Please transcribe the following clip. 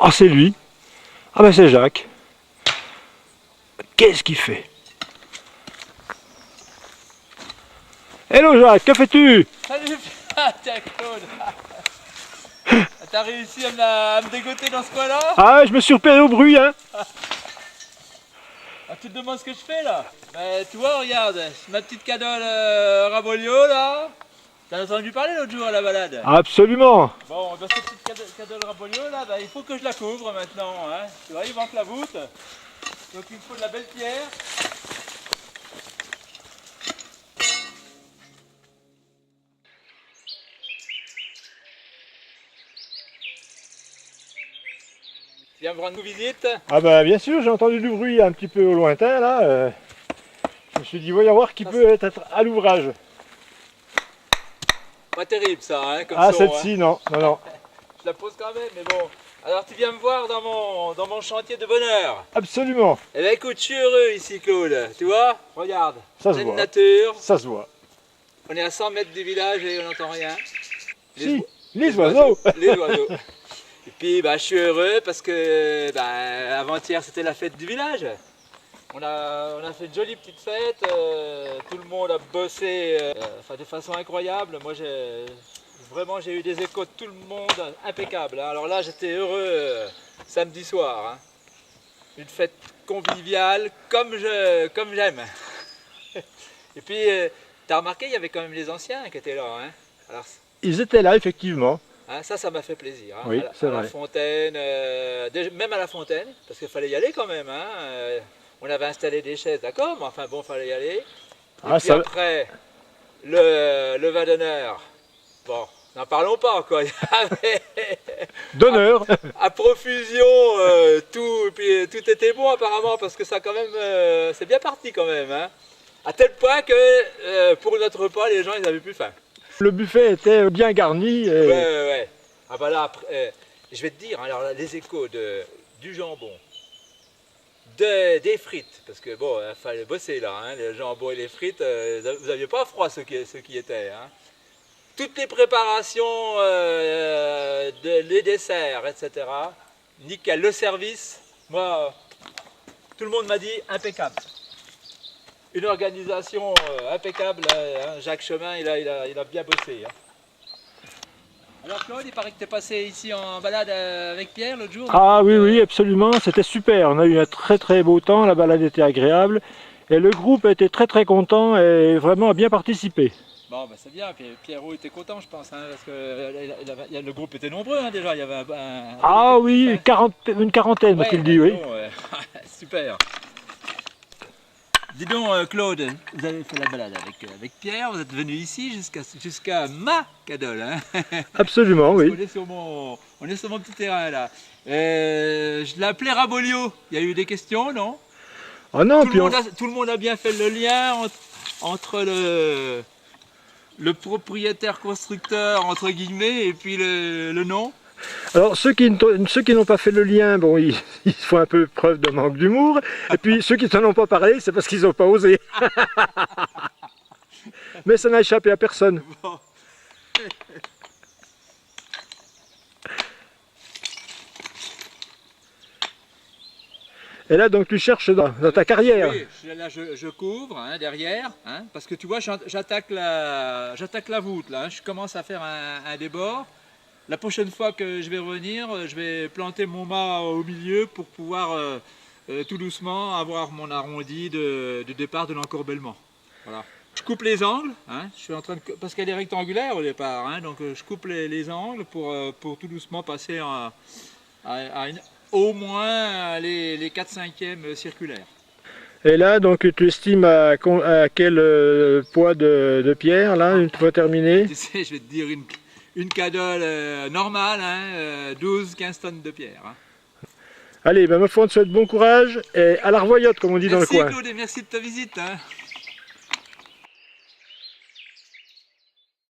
Oh, c'est lui. Ah ben c'est Jacques. Qu'est-ce qu'il fait? Hello Jacques, que fais-tu? Salut, tiens Claude. T'as réussi à me dégoter dans ce coin-là? Ah, je me suis repéré au bruit, hein. Ah, tu te demandes ce que je fais là? Mais tu vois, regarde, ma petite cadole Rabolio là. T'en as entendu parler l'autre jour à la balade? Absolument. Bon, ben, cette petite cadole Rabolio là, ben, il faut que je la couvre maintenant. Hein. Tu vois, il manque la voûte. Donc il me faut de la belle pierre. Tu viens me rendre visite? Ah bah bien sûr, j'ai entendu du bruit un petit peu au lointain là. Je me suis dit, voyons voir qui peut être à l'ouvrage. Pas terrible ça, hein, comme Ah, son, celle-ci, hein. non, non, non. Je la pose quand même, mais bon. Alors tu viens me voir dans mon chantier de bonheur. Absolument. Eh bien écoute, je suis heureux ici Claude, tu vois? Regarde, Ça se pleine voit. nature, Ça se voit. on est à 100 mètres du village et on n'entend rien. Si, les oiseaux. Les oiseaux. Et puis bah, je suis heureux parce que bah, avant-hier c'était la fête du village. On a fait une jolie petite fête, tout le monde a bossé enfin, de façon incroyable. Moi j'ai eu des échos de tout le monde impeccables. Hein. Alors là j'étais heureux samedi soir. Hein. Une fête conviviale comme j'aime. Et puis t'as remarqué il y avait quand même les anciens qui étaient là. Hein. Alors, Ils étaient là, effectivement. hein, ça m'a fait plaisir. Hein. Oui, c'est à vrai. la fontaine, même à la fontaine, parce qu'il fallait y aller quand même. Hein. On avait installé des chaises, d'accord, mais enfin bon, il fallait y aller. Et Ah, puis ça... après, le vin d'honneur, bon, n'en parlons pas quoi. Il y avait D'honneur. à profusion, tout, et puis tout était bon apparemment, parce que ça quand même, c'est bien parti quand même. Hein. À tel point que pour notre repas, les gens ils avaient plus faim. Le buffet était bien garni. Et... Ouais. Ah bah là, après, je vais te dire, alors là, les échos du jambon, des frites, parce que bon, il fallait bosser là, hein, le jambon et les frites, vous n'aviez pas froid ceux qui étaient. Hein. Toutes les préparations, les desserts, etc. Nickel, le service, moi, tout le monde m'a dit impeccable. Une organisation impeccable, hein, Jacques Chemin, il a bien bossé. Hein. Alors Claude, il paraît que tu es passé ici en balade avec Pierre l'autre jour. Ah oui, oui, absolument, c'était super. On a eu un très très beau temps, la balade était agréable. Et le groupe était très très content et vraiment a bien participé. Bon, bah c'est bien, Pierrot était content je pense, hein, parce que le groupe était nombreux hein, déjà, il y avait Ah oui, une quarantaine, m'a-t-il dit, oui. Bon, super. Dis donc Claude, vous avez fait la balade avec Pierre, vous êtes venu ici jusqu'à ma cadole. Hein. Absolument, oui. On est sur mon petit terrain là. Je l'ai appelé Rabolio, il y a eu des questions, non? Ah non, tout le monde a bien fait le lien entre le propriétaire constructeur entre guillemets et puis le nom. Alors ceux qui n'ont pas fait le lien, bon, ils font un peu preuve de manque d'humour. Et puis ceux qui n'en ont pas parlé, c'est parce qu'ils n'ont pas osé. Mais ça n'a échappé à personne. Bon. Et là donc tu cherches dans ta carrière. Oui, là je couvre hein, derrière, hein, parce que tu vois j'attaque la voûte là, hein, je commence à faire un débord. La prochaine fois que je vais revenir, je vais planter mon mât au milieu pour pouvoir tout doucement avoir mon arrondi de départ de l'encorbellement. Voilà. Je coupe les angles, hein, je suis en train de, parce qu'elle est rectangulaire au départ, hein, donc je coupe les angles pour tout doucement passer au moins les 4/5e circulaires. Et là donc tu estimes à quel poids de pierre là, une fois terminé? Tu sais, je vais te dire une cadole normale, hein, 12-15 tonnes de pierre. Hein. Allez, ben ma foi, on te souhaite bon courage et à la revoyote comme on dit dans le coin. Merci Claude et merci de ta visite. Hein.